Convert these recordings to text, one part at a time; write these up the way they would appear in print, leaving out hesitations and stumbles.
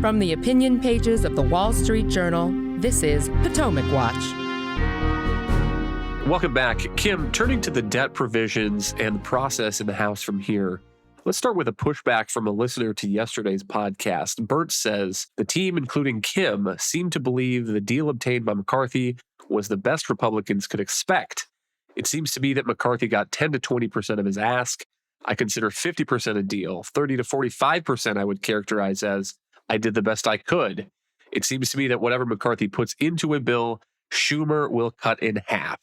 From the opinion pages of the Wall Street Journal, this is Potomac Watch. Welcome back. Kim, turning to the debt provisions and the process in the House from here, let's start with a pushback from a listener to yesterday's podcast. Bert says, the team, including Kim, seemed to believe the deal obtained by McCarthy was the best Republicans could expect. It seems to me that McCarthy got 10 to 20% of his ask. I consider 50% a deal. 30 to 45% I would characterize as I did the best I could. It seems to me that whatever McCarthy puts into a bill, Schumer will cut in half.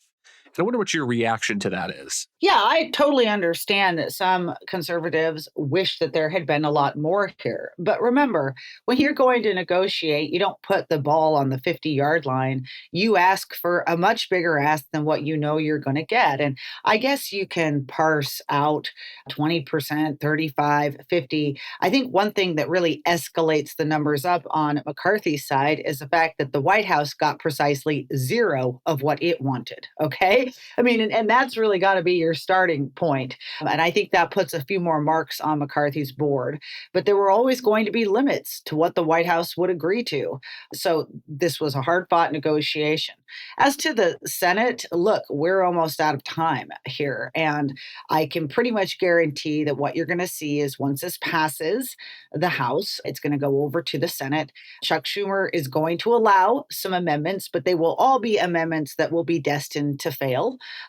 And I wonder what your reaction to that is. Yeah, I totally understand that some conservatives wish that there had been a lot more here. But remember, when you're going to negotiate, you don't put the ball on the 50-yard line. You ask for a much bigger ask than what you know you're going to get. And I guess you can parse out 20%, 35, 50. I think one thing that really escalates the numbers up on McCarthy's side is the fact that the White House got precisely zero of what it wanted. Okay? I mean, and that's really got to be your starting point. And I think that puts a few more marks on McCarthy's board. But there were always going to be limits to what the White House would agree to. So this was a hard-fought negotiation. As to the Senate, look, we're almost out of time here. And I can pretty much guarantee that what you're going to see is once this passes the House, it's going to go over to the Senate. Chuck Schumer is going to allow some amendments, but they will all be amendments that will be destined to fail.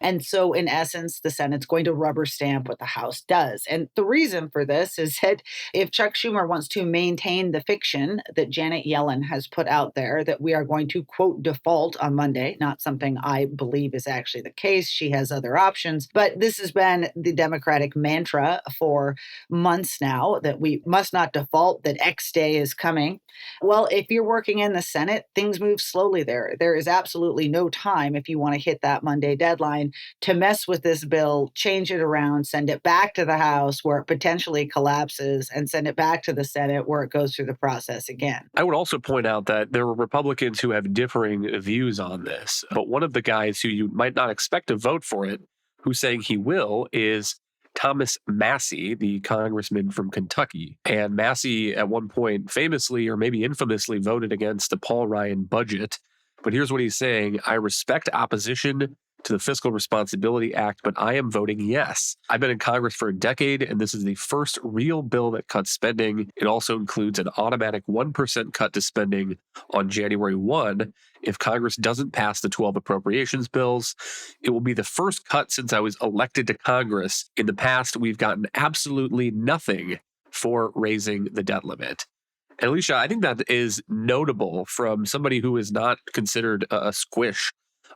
And so in essence, the Senate's going to rubber stamp what the House does. And the reason for this is that if Chuck Schumer wants to maintain the fiction that Janet Yellen has put out there, that we are going to, quote, default on Monday, not something I believe is actually the case. She has other options. But this has been the Democratic mantra for months now, that we must not default, that X day is coming. Well, if you're working in the Senate, things move slowly there. There is absolutely no time, if you want to hit that Monday deadline, to mess with this bill, change it around, send it back to the House where it potentially collapses, and send it back to the Senate where it goes through the process again. I would also point out that there are Republicans who have differing views on this. But one of the guys who you might not expect to vote for it, who's saying he will, is Thomas Massie, the congressman from Kentucky. And Massie at one point famously, or maybe infamously, voted against the Paul Ryan budget. But here's what he's saying: I respect opposition to the Fiscal Responsibility Act, but I am voting yes. I've been in Congress for a decade, and this is the first real bill that cuts spending. It also includes an automatic 1% cut to spending on January 1 if Congress doesn't pass the 12 appropriations bills. It will be the first cut since I was elected to Congress. In the past, we've gotten absolutely nothing for raising the debt limit. And Alicia, I think that is notable from somebody who is not considered a squish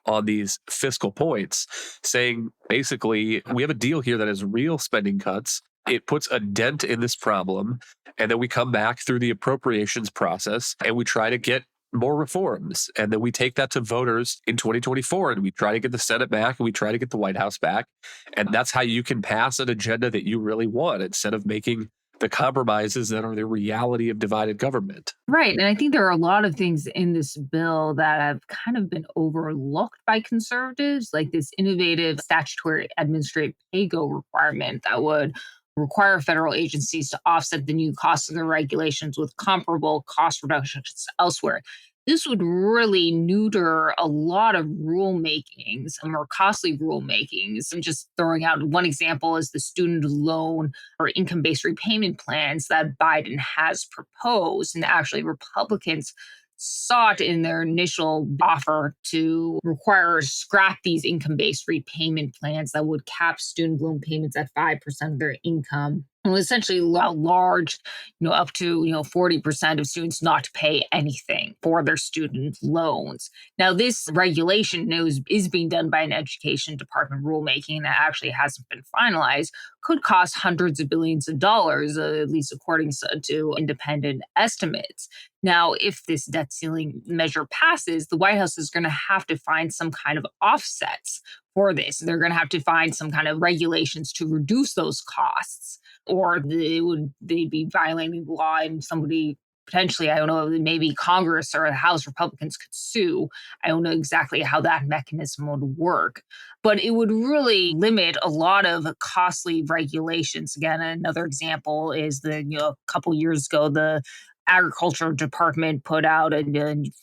on these fiscal points, saying basically we have a deal here that has real spending cuts. It puts a dent in this problem. And then we come back through the appropriations process and we try to get more reforms. And then we take that to voters in 2024 and we try to get the Senate back and we try to get the White House back. And that's how you can pass an agenda that you really want instead of making the compromises that are the reality of divided government. Right. And I think there are a lot of things in this bill that have kind of been overlooked by conservatives, like this innovative statutory administrative pay-go requirement that would require federal agencies to offset the new costs of their regulations with comparable cost reductions elsewhere. This would really neuter a lot of rulemakings, more costly rulemakings. I'm just throwing out one example is the student loan or income-based repayment plans that Biden has proposed. And actually, Republicans sought in their initial offer to require scrap these income-based repayment plans that would cap student loan payments at 5% of their income. And essentially allow large, up to 40% of students not to pay anything for their student loans. Now, this regulation is being done by an education department rulemaking that actually hasn't been finalized, could cost hundreds of billions of dollars, at least according to independent estimates. Now, if this debt ceiling measure passes, the White House is going to have to find some kind of offsets for this. They're going to have to find some kind of regulations to reduce those costs, or they'd be violating the law and somebody potentially, I don't know, maybe Congress or the House Republicans could sue. I don't know exactly how that mechanism would work, but it would really limit a lot of costly regulations. Again, another example is a couple years ago, the Agriculture Department put out a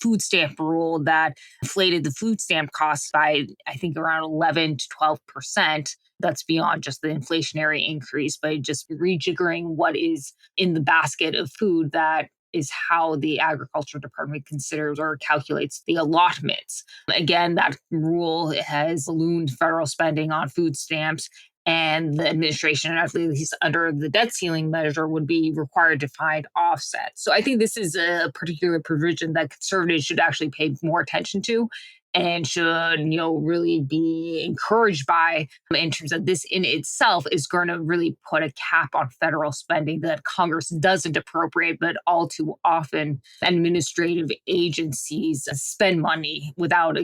food stamp rule that inflated the food stamp costs by, I think, around 11 to 12%. That's beyond just the inflationary increase, by just rejiggering what is in the basket of food. That is how the Agriculture Department considers or calculates the allotments. Again, that rule has ballooned federal spending on food stamps, and the administration, at least under the debt ceiling measure, would be required to find offsets. So I think this is a particular provision that conservatives should actually pay more attention to, and should, really be encouraged by, in terms of this in itself is going to really put a cap on federal spending that Congress doesn't appropriate, but all too often administrative agencies spend money without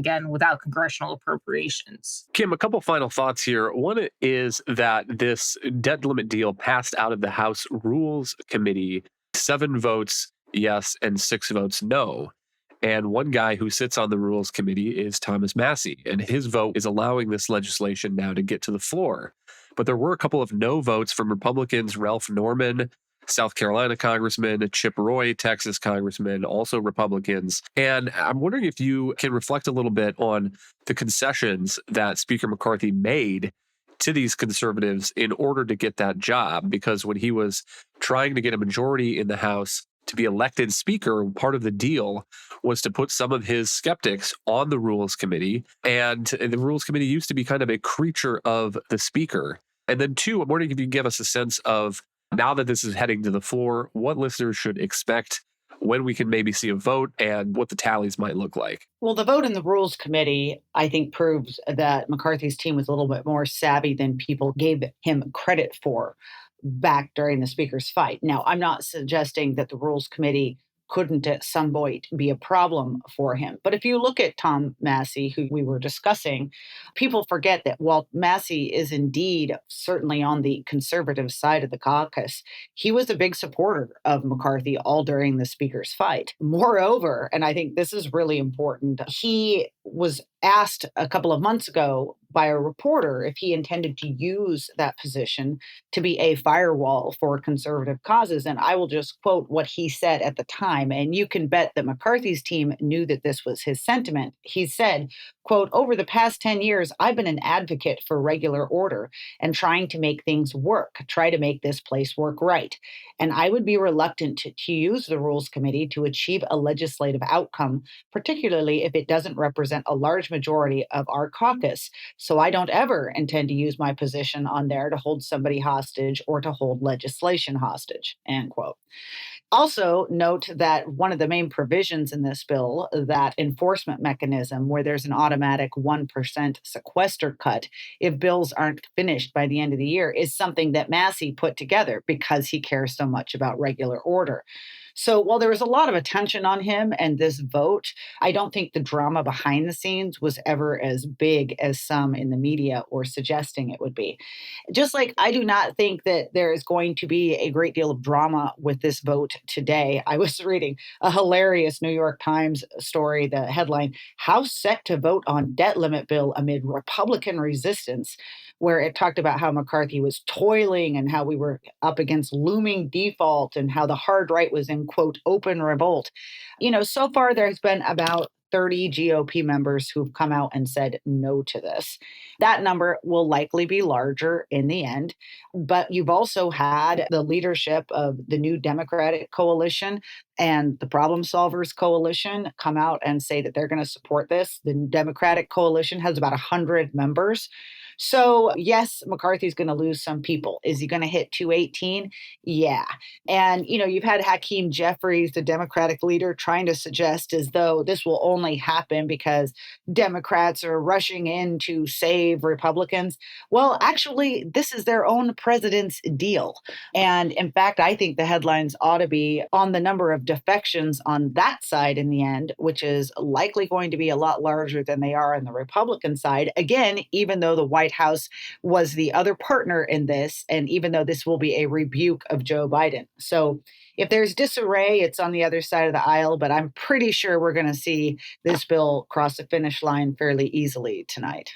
congressional appropriations. Kim, a couple final thoughts here. One is that this debt limit deal passed out of the House Rules Committee, 7 votes yes and 6 votes no. And one guy who sits on the Rules Committee is Thomas Massie, and his vote is allowing this legislation now to get to the floor. But there were a couple of no votes from Republicans, Ralph Norman, South Carolina Congressman, Chip Roy, Texas Congressman, also Republicans. And I'm wondering if you can reflect a little bit on the concessions that Speaker McCarthy made to these conservatives in order to get that job, because when he was trying to get a majority in the House to be elected Speaker, part of the deal was to put some of his skeptics on the Rules Committee. And the Rules Committee used to be kind of a creature of the Speaker. And then 2, I'm wondering if you can give us a sense of, now that this is heading to the floor, what listeners should expect, when we can maybe see a vote, and what the tallies might look like. Well, the vote in the Rules Committee, I think, proves that McCarthy's team was a little bit more savvy than people gave him credit for back during the Speaker's fight. Now, I'm not suggesting that the Rules Committee couldn't at some point be a problem for him. But if you look at Tom Massie, who we were discussing, people forget that while Massie is indeed certainly on the conservative side of the caucus, he was a big supporter of McCarthy all during the Speaker's fight. Moreover, and I think this is really important, he was asked a couple of months ago by a reporter if he intended to use that position to be a firewall for conservative causes. And I will just quote what he said at the time. And you can bet that McCarthy's team knew that this was his sentiment. He said, quote, "Over the past 10 years, I've been an advocate for regular order and trying to make things work, try to make this place work right. And I would be reluctant to use the Rules Committee to achieve a legislative outcome, particularly if it doesn't represent a large majority of our caucus. So I don't ever intend to use my position on there to hold somebody hostage or to hold legislation hostage," end quote. Also, note that one of the main provisions in this bill, that enforcement mechanism where there's an automatic 1% sequester cut if bills aren't finished by the end of the year, is something that Massie put together because he cares so much about regular order. So while there was a lot of attention on him and this vote, I don't think the drama behind the scenes was ever as big as some in the media were suggesting it would be. Just like I do not think that there is going to be a great deal of drama with this vote today. I was reading a hilarious New York Times story, the headline, "House Set to Vote on Debt Limit Bill Amid Republican Resistance," where it talked about how McCarthy was toiling and how we were up against looming default and how the hard right was in, quote, open revolt. So far there's been about 30 GOP members who've come out and said no to this. That number will likely be larger in the end. But you've also had the leadership of the new Democratic coalition and the Problem Solvers coalition come out and say that they're going to support this. The Democratic coalition has about 100 members. So yes, McCarthy's going to lose some people. Is he going to hit 218? Yeah. And, you've had Hakeem Jeffries, the Democratic leader, trying to suggest as though this will only happen because Democrats are rushing in to save Republicans. Well, actually, this is their own president's deal. And in fact, I think the headlines ought to be on the number of defections on that side in the end, which is likely going to be a lot larger than they are on the Republican side. Again, even though the White House was the other partner in this, and even though this will be a rebuke of Joe Biden. So if there's disarray, it's on the other side of the aisle, but I'm pretty sure we're going to see this bill cross the finish line fairly easily tonight.